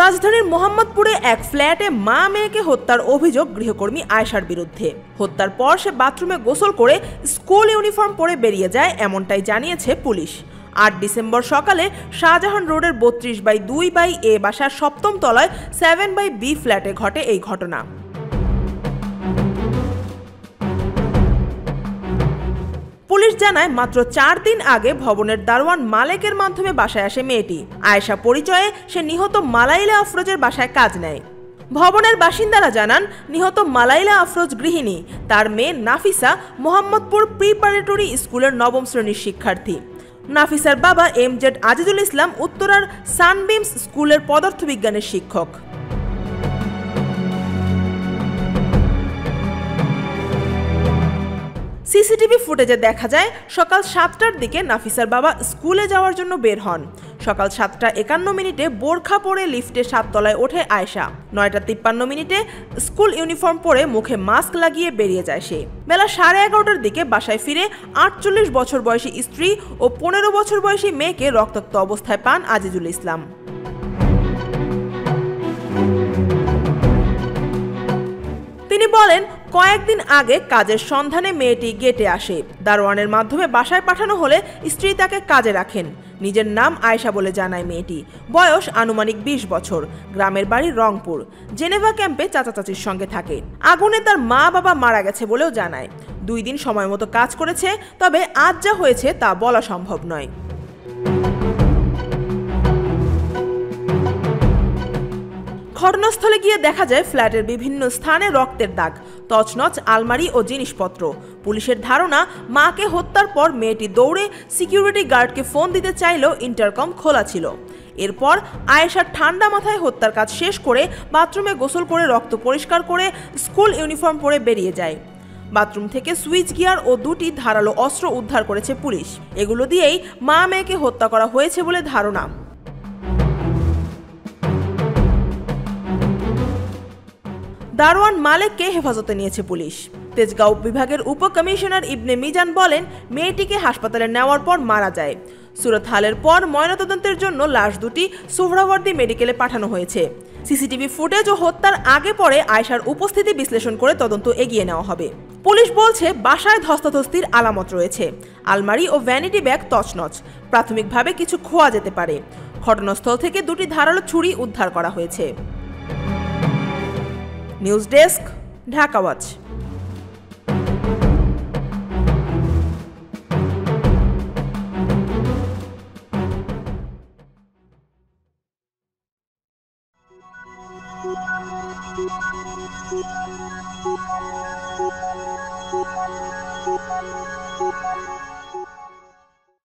রাজধানীর মোহাম্মদপুরে এক ফ্ল্যাটে মা মেয়েকে হত্যার অভিযোগ গৃহকর্মী আয়েশার বিরুদ্ধে। হত্যার পর সে বাথরুমে গোসল করে স্কুল ইউনিফর্ম পরে বেরিয়ে যায়, এমনটাই জানিয়েছে পুলিশ। ৮ ডিসেম্বর সকালে শাহজাহান রোডের 32/2/A বাসার 7ম তলায় 7/B ফ্ল্যাটে ঘটে এই ঘটনা। পুলিশ জানায়, মাত্র 4 দিন আগে ভবনের দারোয়ান মালেকের মাধ্যমে বাসায় আসে মেয়েটি। আয়েশা পরিচয়ে সে নিহত মালাইলা আফরোজের বাসায় কাজ নেয়। ভবনের বাসিন্দারা জানান, নিহত মালাইলা আফরোজ গৃহিণী। তার মেয়ে নাফিসা মোহাম্মদপুর প্রিপারেটরি স্কুলের 9ম শ্রেণীর শিক্ষার্থী। নাফিসার বাবা এমজেড আজিজুল ইসলাম উত্তরার সানবিমস স্কুলের পদার্থবিজ্ঞানের শিক্ষক। সিসিটিভি ফুটেজে দেখা যায়, সকাল 7টার দিকে নাফিসার বাবা স্কুলে যাওয়ার জন্য বের হন। সকাল 7:51 বোরখা পরে লিফটে 7 তলায় ওঠে আয়েশা। 9:53 স্কুল ইউনিফর্ম পরে মুখে মাস্ক লাগিয়ে বেরিয়ে যায় সে। বেলা 11:30টার দিকে বাসায় ফিরে 48 বছর বয়সী স্ত্রী ও 15 বছর বয়সী মেয়েকে রক্তাক্ত অবস্থায় পান আজিজুল ইসলাম। তিনি বলেন, কয়েকদিন আগে কাজের সন্ধানে মেয়েটি গেটে আসে। দারোয়ানের মাধ্যমে বাসায় পাঠানো হলে স্ত্রী তাকে কাজে রাখেন। নিজের নাম আয়েশা বলে জানায় মেয়েটি। বয়স আনুমানিক 20 বছর। গ্রামের বাড়ি রংপুর। জেনেভা ক্যাম্পে চাচা চাচির সঙ্গে থাকে। আগুনে তার মা বাবা মারা গেছে বলেও জানায়। 2 দিন সময় মতো কাজ করেছে, তবে আজ যা হয়েছে তা বলা সম্ভব নয়। ঘটনাস্থলে গিয়ে দেখা যায়, ফ্ল্যাটের বিভিন্ন স্থানে রক্তের দাগ, তছনছ আলমারি ও জিনিসপত্র। পুলিশের ধারণা, মাকে হত্যার পর মেয়েটি দৌড়ে সিকিউরিটি গার্ডকে ফোন দিতে চাইলেও ইন্টারকম খোলা ছিল। এরপর আয়েশা ঠান্ডা মাথায় হত্যার কাজ শেষ করে বাথরুমে গোসল করে রক্ত পরিষ্কার করে স্কুল ইউনিফর্ম পরে বেরিয়ে যায়। বাথরুম থেকে সুইচ গিয়ার ও 2টি ধারালো অস্ত্র উদ্ধার করেছে পুলিশ। এগুলো দিয়েই মা মেয়েকে হত্যা করা হয়েছে বলে ধারণা। দারোয়ান মালেককে হেফাজতে নিয়েছে পুলিশ। তেজগাঁও বিভাগের উপকমিশনার ইবনে মিজান বলেন, মেয়েটিকে হাসপাতালে নেওয়ার পর মারা যায়। সুরত হালের পর ময়নাতদন্তের জন্য লাশ দুটি সোহরাওয়ার্দী মেডিকেলে পাঠানো হয়েছে। সিসিটিভি ফুটেজ ও হত্যার আগে পরে আয়েশার উপস্থিতি বিশ্লেষণ করে তদন্ত এগিয়ে নেওয়া হবে। পুলিশ বলছে, বাসায় ধস্তাধস্তির আলামত রয়েছে। আলমারি ও ভ্যানিটি ব্যাগ তছনছ। প্রাথমিকভাবে কিছু খোয়া যেতে পারে। ঘটনাস্থল থেকে 2টি ধারালো ছুরি উদ্ধার করা হয়েছে। News desk, Dhaka watch. Thank you.